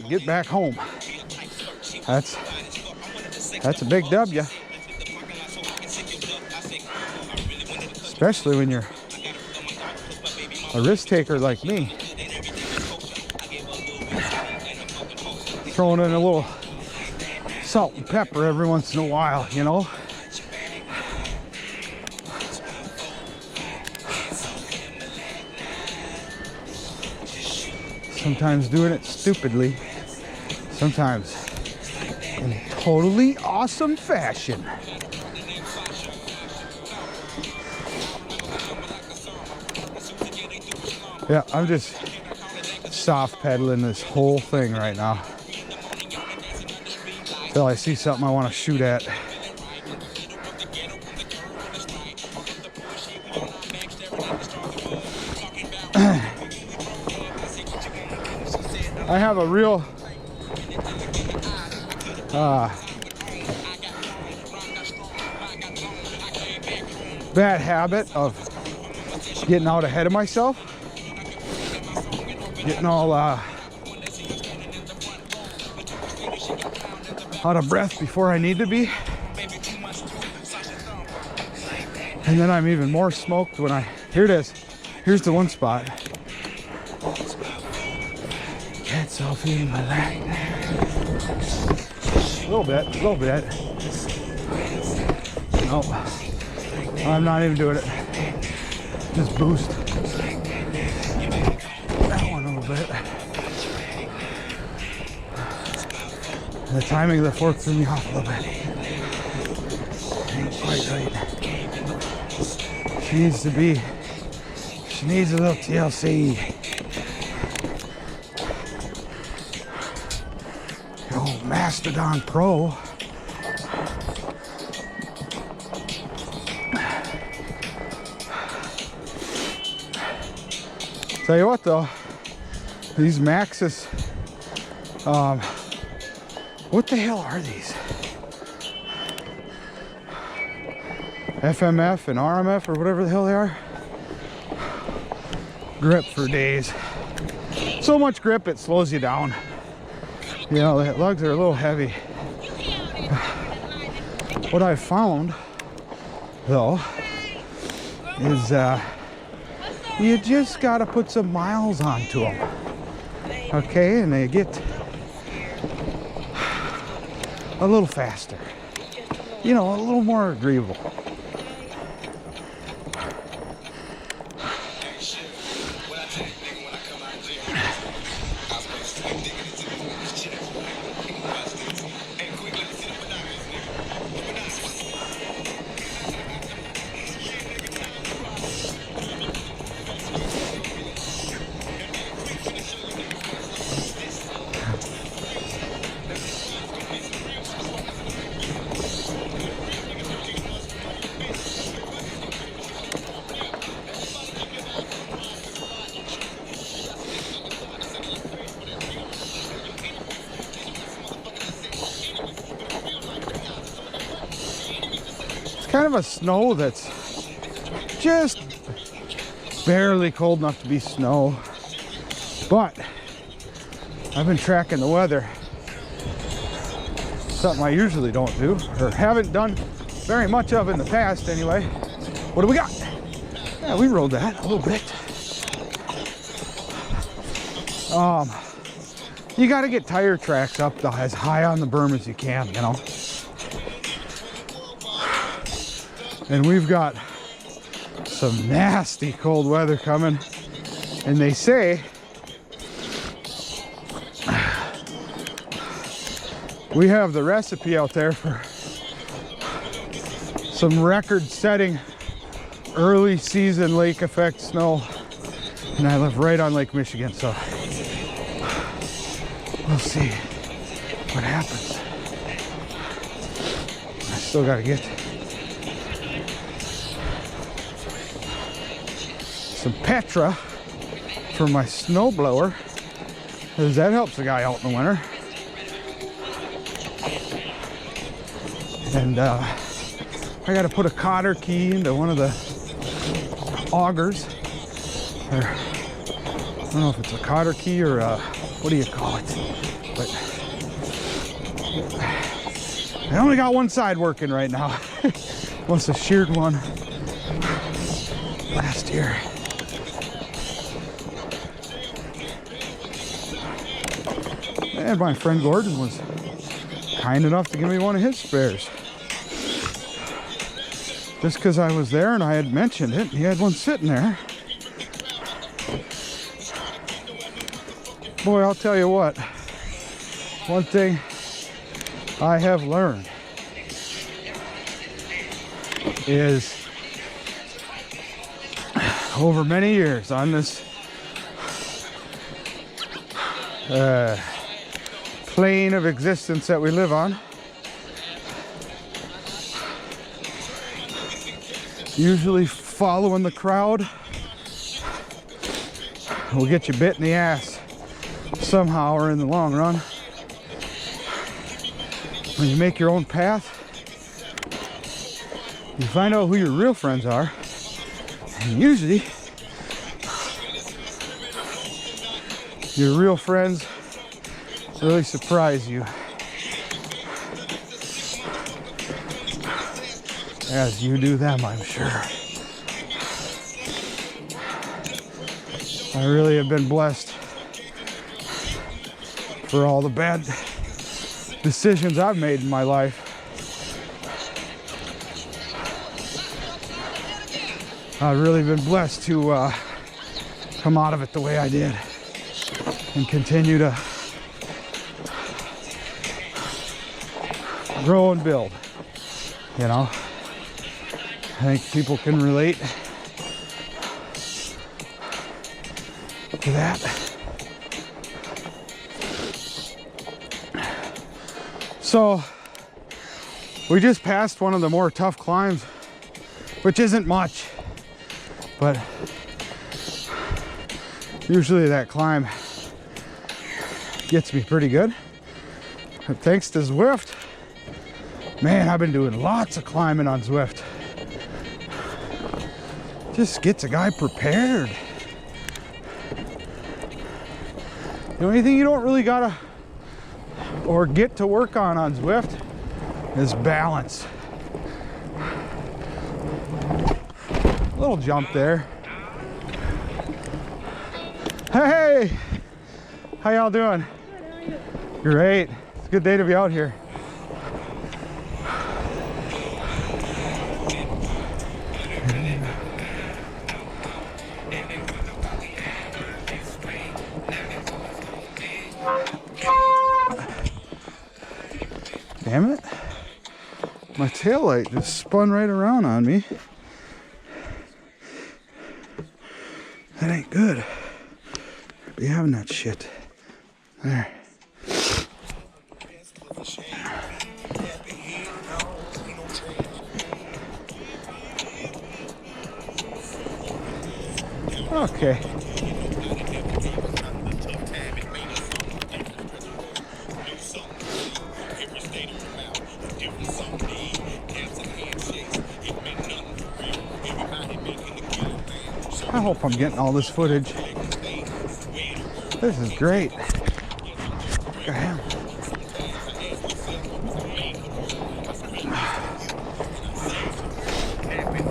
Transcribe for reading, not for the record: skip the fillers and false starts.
get back home. That's a big W. Especially when you're a risk taker like me. Throwing in a little salt and pepper every once in a while, you know. Sometimes doing it stupidly, sometimes in totally awesome fashion. Yeah, I'm just soft pedaling this whole thing right now till I see something I want to shoot at. I have a real bad habit of getting out ahead of myself, getting all out of breath before I need to be, and then I'm even more smoked when here it is. Here's the one spot. Get selfie in my lap. A little bit. Nope. I'm not even doing it. Just boost. That one a little bit. The timing of the fork threw me off a little bit. Ain't quite right. She needs a little TLC. Oh, Mastodon Pro. Tell you what though, these Maxxis, what the hell are these? FMF and RMF or whatever the hell they are. Grip for days. So much grip it slows you down. You know, the lugs are a little heavy. What I found though is you just gotta put some miles onto them, okay, and they get a little faster, you know, a little more agreeable. Kind of a snow that's just barely cold enough to be snow, but I've been tracking the weather, something I usually don't do or haven't done very much of in the past anyway. What do we got? Yeah, we rode that a little bit. You got to get tire tracks up as high on the berm as you can, you know. And we've got some nasty cold weather coming, and they say we have the recipe out there for some record-setting early season lake effect snow, and I live right on Lake Michigan, so we'll see what happens. I still gotta get some Petra for my snow blower, because that helps the guy out in the winter. And I got to put a cotter key into one of the augers, or I don't know if it's a cotter key or a, what do you call it, but I only got one side working right now. Must have sheared one last year. And my friend Gordon was kind enough to give me one of his spares. Just because I was there and I had mentioned it, he had one sitting there. Boy, I'll tell you what, one thing I have learned is over many years on this plane of existence that we live on, usually following the crowd will get you bit in the ass somehow or in the long run. When you make your own path, you find out who your real friends are, and usually your real friends really surprise you as you do them, I'm sure. I really have been blessed for all the bad decisions I've made in my life. I've really been blessed to come out of it the way I did and continue to grow and build, you know. I think people can relate to that. So we just passed one of the more tough climbs, which isn't much, but usually that climb gets me pretty good. But thanks to Zwift, man, I've been doing lots of climbing on Zwift. Just gets a guy prepared. The only thing you don't really gotta or get to work on Zwift is balance. Little jump there. Hey, how y'all doing? Great. It's a good day to be out here. Damn it. My taillight just spun right around on me. That ain't good. Be having that shit. There. Okay. I hope I'm getting all this footage. This is great. Look at him.